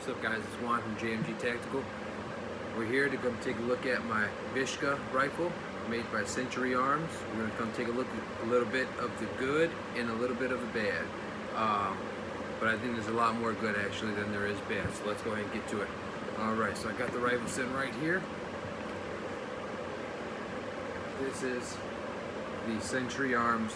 What's up, guys? It's Juan from JMG Tactical. We're here to come take a look at my VSKA rifle made by Century Arms. We're going to come take a look at a little bit of the good and a little bit of the bad. But I think there's a lot more good actually than there is bad, so let's go ahead and get to it. Alright, so I got the rifle sitting right here. This is the Century Arms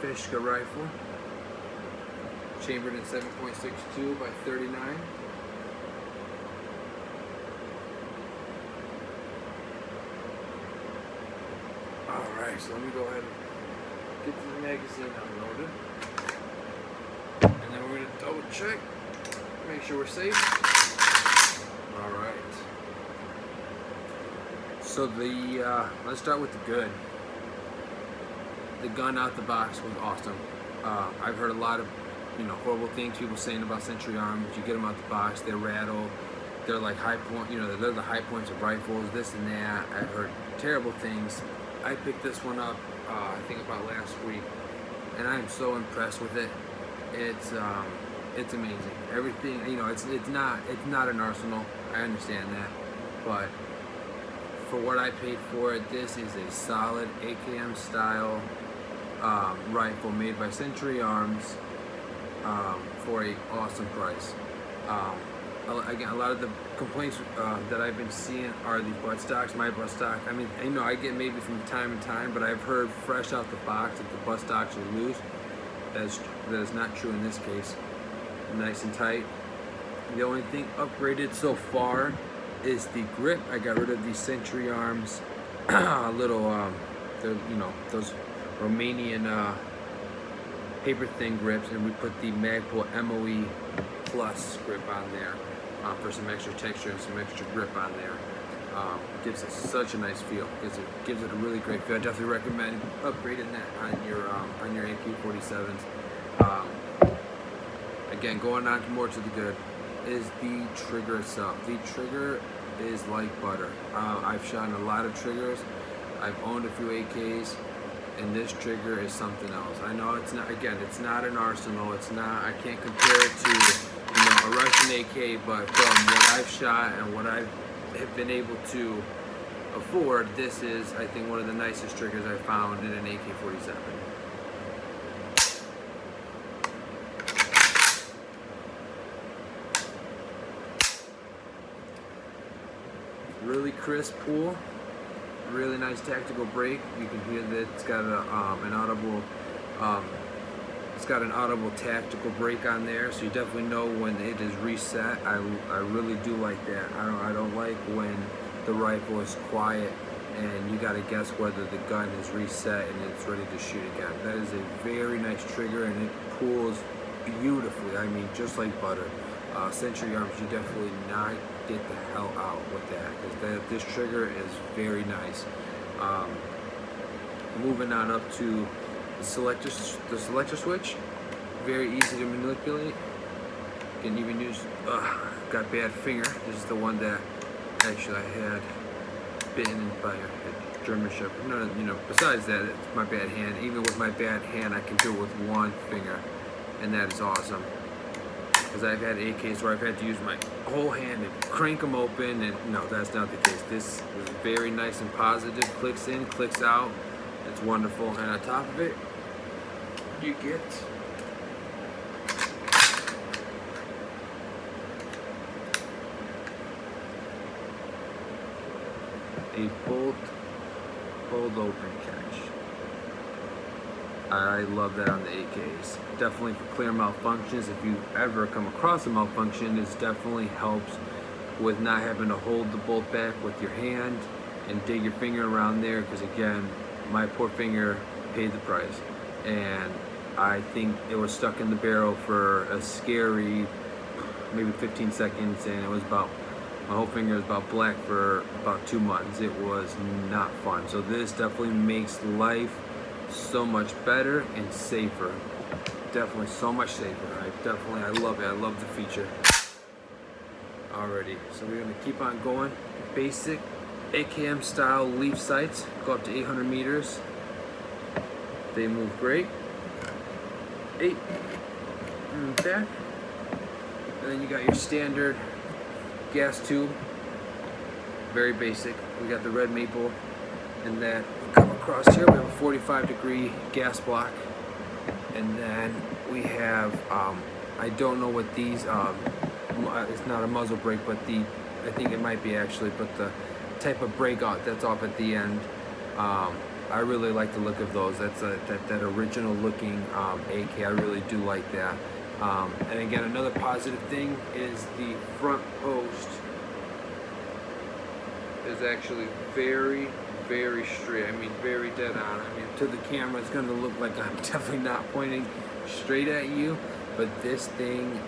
VSKA rifle, chambered in 7.62 by 39. Alright, so let me go ahead and get the magazine unloaded. And then we're going to double check, make sure we're safe. Alright. So let's start with the good. The gun out the box was awesome. I've heard a lot of horrible things people saying about Century Arms. You get them out the box, they rattle. They're like high point, they're the high points of rifles, this and that. I've heard terrible things. I picked this one up, I think about last week, and I am so impressed with it. It's amazing. Everything, it's not an arsenal. I understand that, but for what I paid for it, this is a solid AKM style rifle made by Century Arms for an awesome price. Again, a lot of the complaints that I've been seeing are the buttstocks, my buttstock. I mean, I get maybe from time to time, but I've heard fresh out the box that the buttstocks are loose. That is not true in this case. Nice and tight. The only thing upgraded so far is the grip. I got rid of the Century Arms little, those Romanian paper thin grips, and we put the Magpul MOE Plus grip on there for some extra texture and some extra grip on there. Gives it such a nice feel. Gives it a really great feel. I definitely recommend upgrading that on your AK-47s. Again, going on more to the good is the trigger itself. The trigger is like butter. I've shot in a lot of triggers. I've owned a few AKs, and this trigger is something else. I know it's not. Again, it's not an arsenal. It's not. I can't compare it to a Russian AK, but from what I've shot and what I have been able to afford, this is, I think, one of the nicest triggers I've found in an AK-47. Really crisp pull, really nice tactical break. You can hear that it's got an audible tactical break on there, so you definitely know when it is reset. I really do like that. I don't like when the rifle is quiet and you got to guess whether the gun is reset and it's ready to shoot again. That is a very nice trigger, and it pulls beautifully. I mean, just like butter. Century Arms, you definitely not get the hell out with that, because this trigger is very nice. Moving on up to the selector switch, very easy to manipulate. You can even use, got bad finger. This is the one that actually I had bitten by a German Shepherd. No, besides that, it's my bad hand. Even with my bad hand, I can do it with one finger, and that is awesome. Because I've had AKs where I've had to use my whole hand and crank them open, and no, that's not the case. This is very nice and positive. Clicks in, clicks out. It's wonderful. And on top of it, you get a bolt open catch. I love that on the AKs. Definitely for clear malfunctions. If you ever come across a malfunction, this definitely helps with not having to hold the bolt back with your hand and dig your finger around there, because again, my poor finger paid the price. And I think it was stuck in the barrel for a scary maybe 15 seconds, and it was about, my whole finger was about black for about 2 months. It was not fun. So this definitely makes life so much better and safer. Definitely so much safer. I love it. I love the feature. Alrighty, so we're gonna keep on going. Basic AKM style leaf sights, go up to 800 meters. They move great. 8, and back, And then you got your standard gas tube, very basic. We got the red maple, and then we come across here, we have a 45-degree gas block. And then we have, I don't know what these, it's not a muzzle brake, but I think it might be actually, but the type of brake that's off at the end, I really like the look of those. That's that original looking AK. I really do like that. And again, another positive thing is the front post is actually very, very straight. I mean, very dead on. I mean, to the camera, it's going to look like I'm definitely not pointing straight at you, but this thing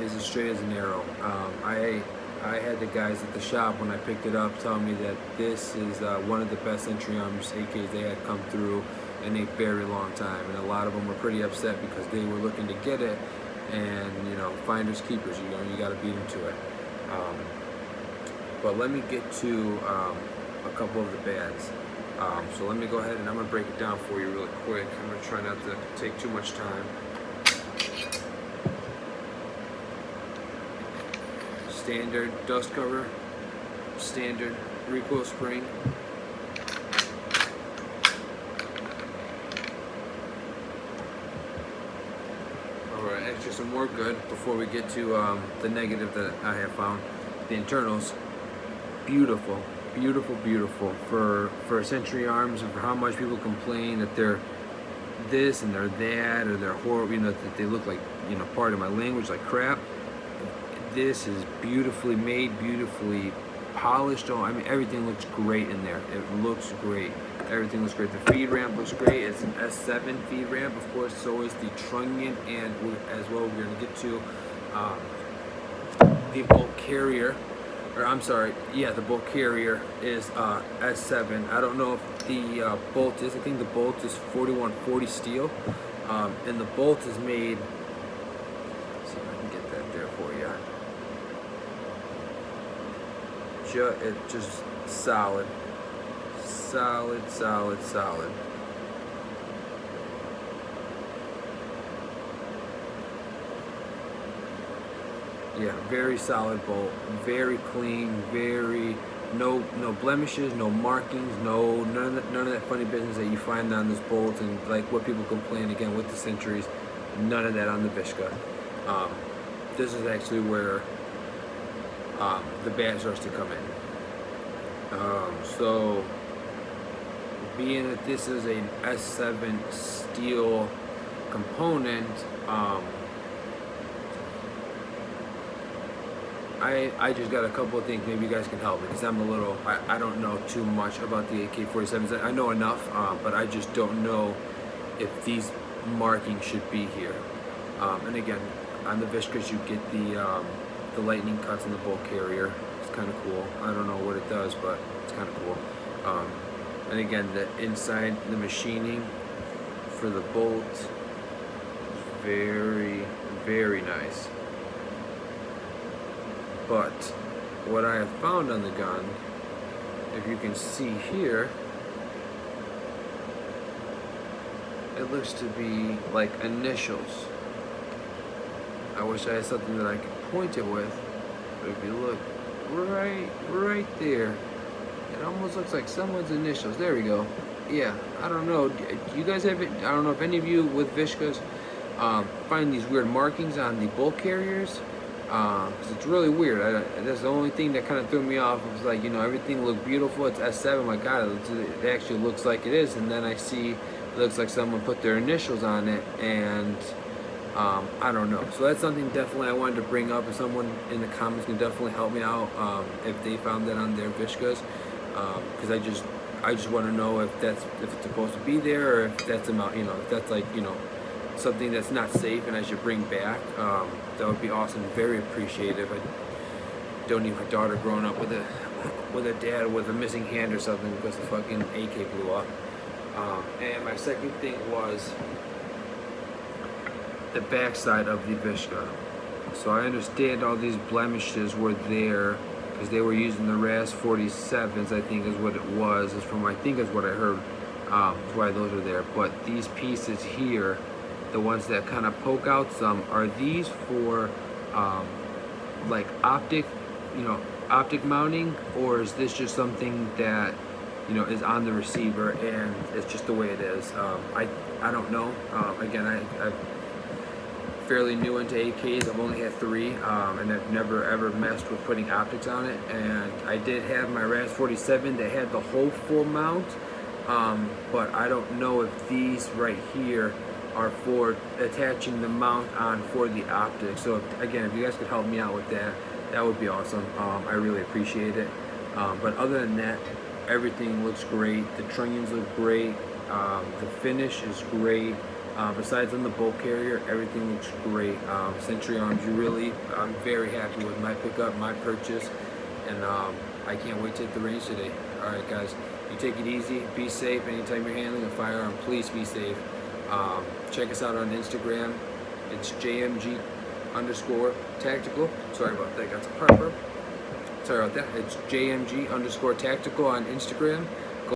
is as straight as an arrow. I had the guys at the shop when I picked it up telling me that this is one of the best Century Arms AKs they had come through in a very long time, and a lot of them were pretty upset because they were looking to get it, and you know, finders keepers, you know, you got to beat them to it. But let me get to a couple of the bads. So let me go ahead and I'm going to break it down for you really quick. I'm going to try not to take too much time. Standard dust cover, standard recoil spring. Alright, extra some more good before we get to the negative that I have found. The internals, beautiful, beautiful, beautiful for Century Arms, and for how much people complain that they're this and they're that, or they're horrible, you know, that they look like, you know, part of my language, like crap. This is beautifully made, beautifully polished. Oh, I mean, everything looks great in there. It looks great. Everything looks great. The feed ramp looks great. It's an S7 feed ramp, of course. So is the trunnion, and as well, we're going to get to the bolt carrier. Or I'm sorry, yeah, the bolt carrier is S7. I don't know if the bolt is. I think the bolt is 4140 steel, and the bolt is made. Let's see if I can get that there for you. It's just solid, solid, solid, solid. Yeah, very solid bolt, very clean, very no blemishes, no markings, none of that funny business that you find on this bolt, and like what people complain again with the Centuries. None of that on the VSKA. This is actually where the bad starts to come in. So being that this is an S7 steel component, I just got a couple of things. Maybe you guys can help me, because I'm a little, I don't know too much about the AK-47s. I know enough, but I just don't know if these markings should be here. And again, on the VSKAs you get the lightning cuts in the bolt carrier. It's kind of cool. I don't know what it does, but it's kind of cool. And again, the inside, the machining for the bolt is very, very nice. But what I have found on the gun, if you can see here, it looks to be like initials. I wish I had something that I could point it with, but if you look right there, it almost looks like someone's initials. There we go. Yeah, I don't know. Do you guys have it? I don't know if any of you with VSKAs find these weird markings on the bolt carriers. Cause it's really weird. That's the only thing that kind of threw me off. It was like, you know, everything looked beautiful. It's S7. My God, it actually looks like it is. And then I see it looks like someone put their initials on it, and I don't know. So that's something definitely I wanted to bring up. If someone in the comments can definitely help me out if they found that on their VSKAs, because I just want to know if it's supposed to be there, or if that's about, you know, if that's like, you know, something that's not safe and I should bring back. That would be awesome. Very appreciative. I don't need my daughter growing up with a dad with a missing hand or something because the fucking AK blew up. And my second thing was the backside of the VSKA. So I understand all these blemishes were there because they were using the RAS 47s, I think is what it was. I think is what I heard. That's why those are there. But these pieces here, the ones that kind of poke out some, are these for like optic, optic mounting, or is this just something that is on the receiver and it's just the way it is? I don't know. Again, I'm fairly new into AKs. I've only had 3, and I've never ever messed with putting optics on it. And I did have my RAS 47 that had the whole full mount, but I don't know if these right here are for attaching the mount on for the optics. So again, if you guys could help me out with that, that would be awesome. I really appreciate it. But other than that, everything looks great. The trunnions look great. The finish is great. Besides on the bolt carrier, everything looks great. Century Arms, I'm very happy with my pickup, my purchase, and I can't wait to hit the range today. All right, guys, you take it easy, be safe. Anytime you're handling a firearm, please be safe. Check us out on Instagram. It's JMG_tactical. Sorry about that, got some heartburn. Sorry about that. It's JMG_tactical on Instagram.